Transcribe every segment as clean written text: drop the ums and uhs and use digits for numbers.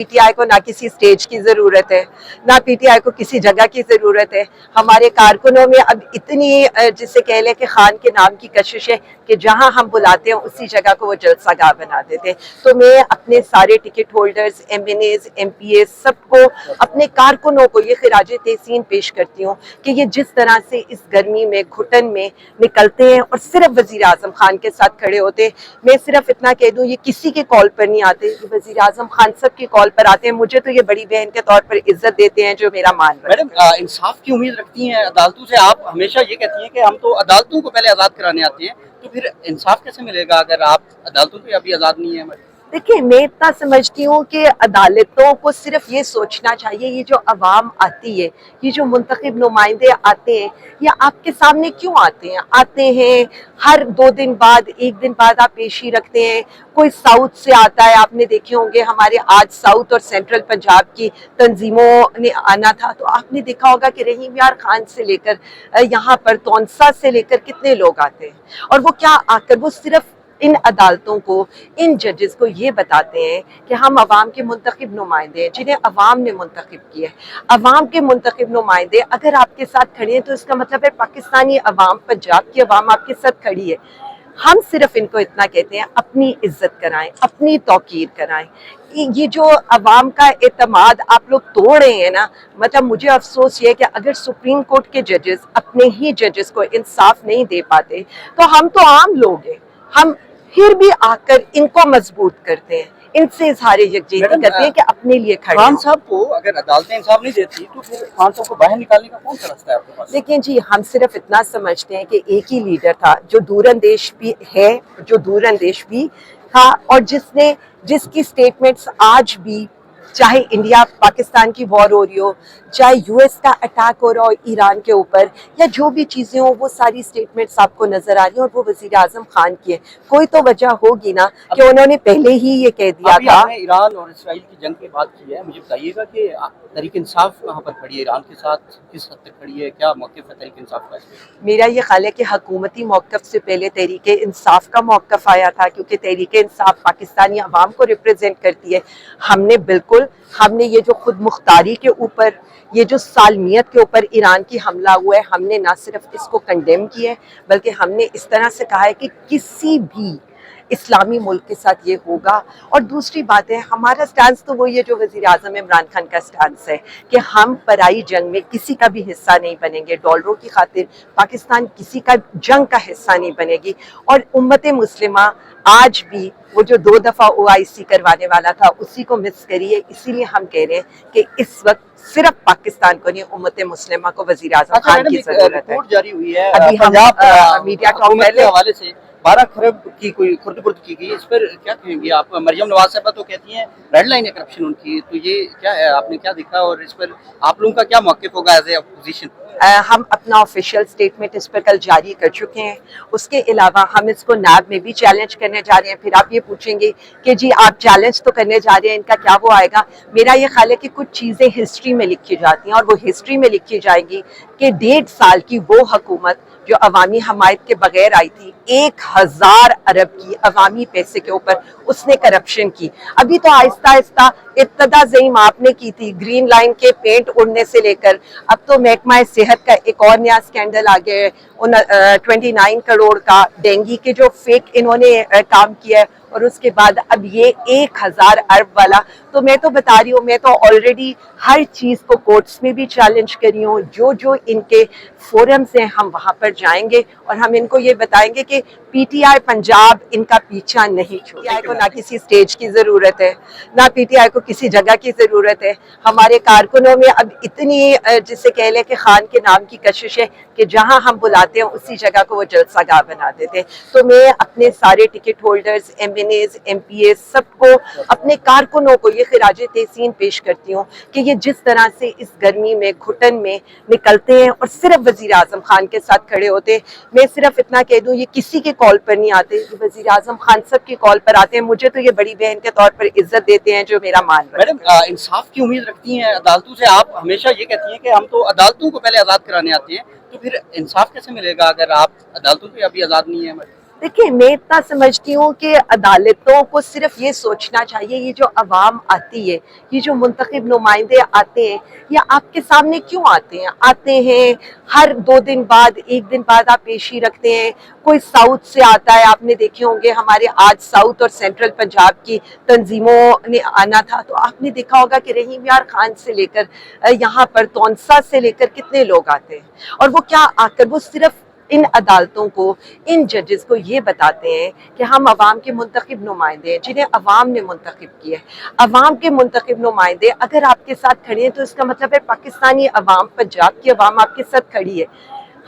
PTI को ना किसी स्टेज की ज़रूरत है, ना पीटीआई को किसी जगह की ज़रूरत है। हमारे कारकुनों में अब इतनी जिसे कह लें कि खान के नाम की कशिश है कि जहां हम बुलाते हैं उसी जगह को वो जलसागाह बना देते हैं। तो मैं अपने सारे टिकट होल्डर्स, एमएनएज, एमपीए सबको, अपने कारकुनों को ये खिराज तहसीन पेश करती हूँ कि ये जिस तरह से इस गर्मी में घुटन में निकलते हैं और सिर्फ वज़ीर आज़म खान के साथ खड़े होते हैं। मैं सिर्फ इतना कह दूँ, ये किसी के कॉल पर नहीं आते, ये वज़ीर आज़म खान सब के कॉल पर आते हैं। मुझे तो ये बड़ी बहन के तौर पर इज्जत देते हैं जो मेरा मान रहा है। मैडम, इंसाफ की उम्मीद रखती हैं अदालतों से? आप हमेशा ये कहती हैं कि हम तो अदालतों को पहले आज़ाद कराने आते हैं, तो फिर इंसाफ कैसे मिलेगा अगर आप अदालतों पे अभी आज़ाद नहीं है? देखिए, मैं इतना समझती हूँ कि अदालतों को सिर्फ ये सोचना चाहिए, ये जो अवाम आती है, ये जो मुंतखब नुमाइंदे आते हैं, ये आपके सामने क्यों आते हैं? आते हैं हर 2 दिन बाद, 1 दिन बाद आप पेशी रखते हैं। कोई साउथ से आता है, आपने देखे होंगे हमारे आज साउथ और सेंट्रल पंजाब की तंजीमों ने आना था, तो आपने देखा होगा कि रहीम यार खान से लेकर यहाँ पर तौनसा से लेकर कितने लोग आते हैं, और वो क्या आकर वो सिर्फ इन अदालतों को, इन जजेस को ये बताते हैं कि हम अवाम के मुंतखब नुमाइंदे हैं, जिन्हें अवाम ने मुंतखब किया है। अवाम के मुंतखब नुमाइंदे अगर आपके साथ खड़े हैं तो इसका मतलब है पाकिस्तानी अवाम, पंजाब की अवाम आपके साथ खड़ी है। हम सिर्फ इनको इतना कहते हैं, अपनी इज्जत कराएं, अपनी तौकीर कराएं। ये जो अवाम का एतमाद आप लोग तोड़ रहे हैं ना, मतलब मुझे अफसोस ये है कि अगर सुप्रीम कोर्ट के जजेस अपने ही जजेस को इंसाफ नहीं दे पाते तो हम तो आम लोग हैं, हम फिर भी आकर इनको मजबूत करते हैं, इनसे इजहार यकजहती करते हैं कि अपने लिए खड़े खान साहब को अगर अदालतें इंसाफ नहीं देती तो फिर खान साहब को बाहर निकालने का कौन सा रास्ता है आपके पास? देखिए जी, हम सिर्फ इतना समझते हैं कि एक ही लीडर था जो दूरंदेश भी है, जो दूरंदेश भी था, और जिसकी स्टेटमेंट्स आज भी, चाहे इंडिया पाकिस्तान की वॉर हो रही हो, चाहे यूएस का अटैक हो रहा हो ईरान के ऊपर, या जो भी चीज़ें हो, वो सारी स्टेटमेंट्स आपको नजर आ रही हैं और वो वज़ीर आज़म खान की है। कोई तो वजह होगी ना कि उन्होंने पहले ही ये कह दिया था। आपने ईरान और इसराइल की जंग की बात की है, मुझे बताइएगा कि तहरीक इंसाफ कहाँ पर खड़ी है, ईरान के साथ किस हद तक खड़ी है, क्या मौक़िफ़ है तहरीक इंसाफ का इसमें? मेरा ये ख्याल है कि हुकूमती मौक़िफ़ से पहले तहरीक इंसाफ का मौक़िफ़ आया था, क्योंकि तहरीक इंसाफ पाकिस्तानी अवाम को रिप्रेजेंट करती है। हमने ये जो खुद मुख्तारी के ऊपर, ये जो सालमियत के ऊपर ईरान की हमला हुआ है, हमने ना सिर्फ इसको कंडेम किया है, बल्कि हमने इस तरह से कहा है कि किसी भी इस्लामी मुल्क के साथ ये होगा। और दूसरी बात है, हमारा स्टांस तो वही है जो वज़ीर आज़म इमरान खान का स्टांस है कि हम पराई जंग में किसी का भी हिस्सा नहीं बनेंगे। डॉलरों की खातिर पाकिस्तान किसी का जंग का हिस्सा नहीं बनेगी। और उम्मत मुस्लिमा आज भी वो जो 2 दफ़ा OIC करवाने वाला था उसी को मिस करिए। इसीलिए हम कह रहे हैं कि इस वक्त सिर्फ पाकिस्तान को नहीं, उम्मत मुस्लिमा को वज़ीर आज़म खान की जरूरत है। जारी हुई है अभी हम मीडिया का हवाले से 12 खरब की कोई खुर्द की गई, इस पर क्या कहेंगे आप? मरियम नवाज साहबा तो कहती हैं रेड लाइन है करप्शन उनकी, तो ये क्या है, आपने क्या देखा और इस पर आप लोगों का क्या मौक़िफ़ होगा एज ए अपोजिशन? हम अपना ऑफिशियल स्टेटमेंट इस पर कल जारी कर चुके हैं। उसके अलावा हम इसको नैब में भी चैलेंज करने जा रहे हैं। फिर आप ये पूछेंगे कि जी आप चैलेंज तो करने जा रहे हैं, इनका क्या वो आएगा? मेरा ये ख्याल है कि कुछ चीज़ें हिस्ट्री में लिखी जाती हैं और वो हिस्ट्री में लिखी जाएगी कि 1.5 साल की वो हुकूमत जो अवामी हमायत के बगैर आई थी, 1000 अरब की अवामी पैसे के ऊपर उसने करप्शन की। अभी तो आहिस्ता आहिस्ता इब्तदा ज़ईम आपने की थी, ग्रीन लाइन के पेंट उड़ने से लेकर अब तो महकमा सेहत का एक और नया स्कैंडल आ गया है, 29 करोड़ का डेंगू के जो फेक इन्होंने काम किया है, और उसके बाद अब ये 1000 अरब वाला। तो मैं तो बता रही हूँ, मैं तो ऑलरेडी हर चीज़ को कोर्ट्स में भी चैलेंज करी हूँ। जो इनके फोरम्स हैं हम वहाँ पर जाएंगे और हम इनको ये बताएंगे कि पीटीआई पंजाब इनका पीछा नहीं छोड़ेगी। पीटीआई को ना किसी स्टेज की ज़रूरत है, ना पीटीआई को किसी जगह की ज़रूरत है। हमारे कारकुनों में अब इतनी जिसे कह लें कि खान के नाम की कशिश है कि जहां हम बुलाते हैं उसी जगह को वो जलसागाह बना देते हैं। तो मैं अपने सारे टिकट होल्डर्स, एमएनएज, एमपीए सबको, अपने कारकुनों को ये खिराज तहसीन पेश करती हूँ कि ये जिस तरह से इस गर्मी में घुटन में निकलते हैं और सिर्फ वज़ीर आज़म खान के साथ खड़े होते हैं। मैं सिर्फ इतना कह दूँ, ये किसी के कॉल पर नहीं आते, ये वज़ीर आज़म खान सब के कॉल पर आते हैं। मुझे तो ये बड़ी बहन के तौर पर इज्जत देते हैं जो मेरा मान रहा है। मैडम, इंसाफ की उम्मीद रखती हैं अदालतों से? आप हमेशा ये कहती हैं कि हम तो अदालतों को पहले आज़ाद कराने आते हैं, तो फिर इंसाफ कैसे मिलेगा अगर आप अदालतों पे अभी आज़ाद नहीं है? دیکھیں میں اتنا سمجھتی ہوں کہ عدالتوں کو صرف یہ سوچنا چاہیے یہ جو عوام آتی ہے، یہ جو منتخب نمائندے آتے ہیں، یہ آپ کے سامنے کیوں آتے ہیں ہر 2 دن بعد 1 دن بعد آپ پیشی رکھتے ہیں. کوئی ساؤتھ سے آتا ہے، آپ نے دیکھے ہوں گے ہمارے آج ساؤتھ اور سینٹرل پنجاب کی تنظیموں نے آنا تھا تو آپ نے دیکھا ہوگا کہ رحیم یار خان سے لے کر یہاں پر تونسا سے لے کر کتنے لوگ آتے ہیں، اور وہ کیا آ کر وہ صرف ان عدالتوں کو، ان ججز کو یہ بتاتے ہیں کہ ہم عوام کے منتخب نمائندے ہیں جنہیں عوام نے منتخب کیا ہے. عوام کے منتخب نمائندے اگر آپ کے ساتھ کھڑے ہیں تو اس کا مطلب ہے پاکستانی عوام، پنجاب کی عوام آپ کے ساتھ کھڑی ہے.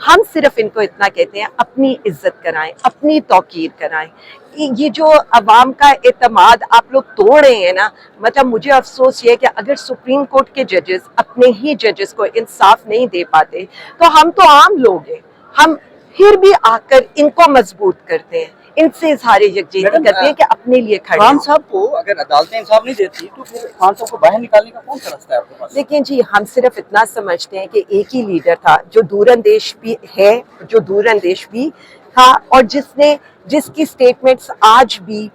ہم صرف ان کو اتنا کہتے ہیں اپنی عزت کرائیں، اپنی توقیر کرائیں. یہ جو عوام کا اعتماد آپ لوگ توڑ رہے ہیں نا، مطلب مجھے افسوس یہ ہے کہ اگر سپریم کورٹ کے ججز اپنے ہی ججز کو انصاف نہیں دے پاتے تو ہم تو عام لوگ ہیں، ہم پھر بھی آ کر ان کو مضبوط کرتے ہیں، ان سے اظہار یکجہتی کرتے ہیں کہ اپنے لیے کھڑے خان ہوں. صاحب کو اگر عدالتیں انصاف نہیں دیتی تو پھر خان صاحب کو باہر نکالنے کا کون سا راستہ ہے آپ کے پاس؟ دیکھیں جی، ہم صرف اتنا سمجھتے ہیں کہ ایک ہی لیڈر تھا جو دور اندیش بھی ہے، جو دور اندیش بھی تھا، اور جس کی سٹیٹمنٹس آج بھی،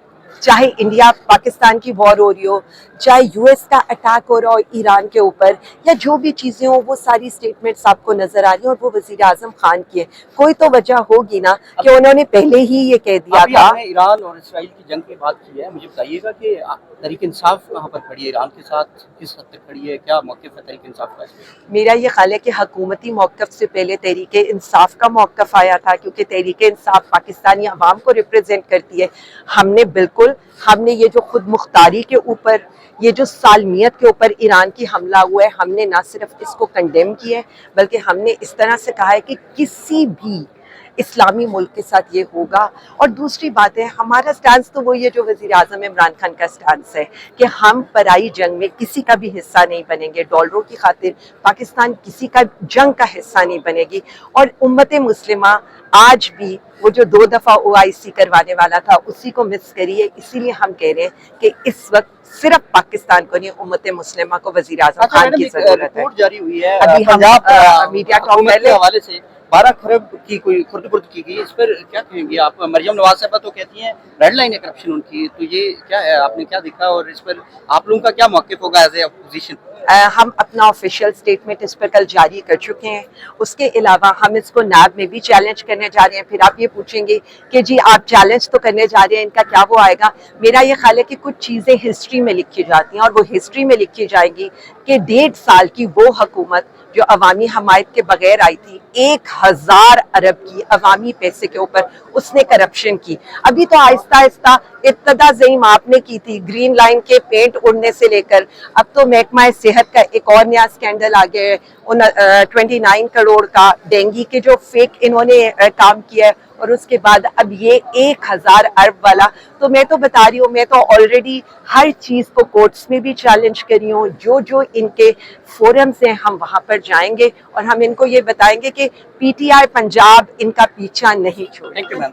چاہے انڈیا پاکستان کی وار ہو رہی ہو، چاہے یو ایس کا اٹیک ہو رہا ہو ایران کے اوپر، یا جو بھی چیزیں ہوں، وہ ساری سٹیٹمنٹس آپ کو نظر آ رہی ہیں اور وہ وزیر اعظم خان کی ہے. کوئی تو وجہ ہوگی نا کہ انہوں نے پہلے ہی یہ کہہ دیا ابھی تھا. آپ نے ایران اور اسرائیل کی جنگ کی بات کی ہے، مجھے بتائیے گا کہ تحریک انصاف کہاں پر کھڑی ہے، ایران کے ساتھ کس حد تک کھڑی ہے، کیا موقف ہے تحریک انصاف کا اس میں؟ میرا یہ خیال ہے کہ حکومتی موقف سے پہلے تحریک انصاف کا موقف آیا تھا، کیونکہ تحریک انصاف پاکستانی عوام کو ریپرزینٹ کرتی ہے. ہم نے یہ جو خود مختاری کے اوپر، یہ جو سالمیت کے اوپر ایران کی حملہ ہوا ہے، ہم نے نہ صرف اس کو کنڈیم کیا ہے بلکہ ہم نے اس طرح سے کہا ہے کہ کسی بھی اسلامی ملک کے ساتھ یہ ہوگا. اور دوسری بات ہے، ہمارا سٹانس تو وہی ہے جو وزیر اعظم عمران خان کا سٹانس ہے کہ ہم پرائی جنگ میں کسی کا بھی حصہ نہیں بنیں گے. ڈالروں کی خاطر پاکستان کسی کا جنگ کا حصہ نہیں بنے گی. اور امت مسلمہ آج بھی وہ جو 2 دفعہ OIC کروانے والا تھا اسی کو مس کریے. اسی لیے ہم کہہ رہے ہیں کہ اس وقت صرف پاکستان کو نہیں، امت مسلمہ کو وزیر اعظم خان کی ضرورت ہے. رپورٹ جاری ہوئی ہے ابھی ہم پنجاب میڈیا ٹاک حکومت کر کے لیں. حوالے سے 12 کھرب کی کوئی خرد برد کی گئی، اس پر کیا کہیں گی آپ؟ مریم نواز صاحبہ تو کہتی ہیں ریڈ لائن ہے کرپشن ان کی، تو یہ کیا ہے، آپ نے کیا دیکھا اور اس پر آپ لوگوں کا کیا موقف ہوگا ایز اے اپوزیشن؟ ہم اپنا آفیشیل سٹیٹمنٹ اس پر کل جاری کر چکے ہیں. اس کے علاوہ ہم اس کو نیب میں بھی چیلنج کرنے جا رہے ہیں. پھر آپ یہ پوچھیں گے کہ جی آپ چیلنج تو کرنے جا رہے ہیں، ان کا کیا وہ آئے گا؟ میرا یہ خیال ہے کہ کچھ چیزیں ہسٹری میں لکھی جاتی ہیں اور وہ ہسٹری میں لکھی جائے گی کہ 1.5 سال کی وہ حکومت جو عوامی حمایت کے بغیر آئی تھی، 1000 ارب کی عوامی پیسے کے اوپر اس نے کرپشن کی. ابھی تو آہستہ آہستہ ابتدا زعیم آپ نے کی تھی، گرین لائن کے پینٹ اڑنے سے لے کر اب تو محکمہ صحت کا ایک اور نیا سکینڈل آ گیا ہے، 29 کروڑ کا ڈینگی کے جو فیک انہوں نے کام کیا ہے، اور اس کے بعد اب یہ 1000 ارب والا. تو میں تو بتا رہی ہوں، میں تو آلریڈی ہر چیز کو کورٹس میں بھی چیلنج کری ہوں. جو ان کے فورمز ہیں ہم وہاں پر جائیں گے اور ہم ان کو یہ بتائیں گے کہ PTI پنجاب ان کا پیچھا نہیں چھوڑے. Thank you ma'am.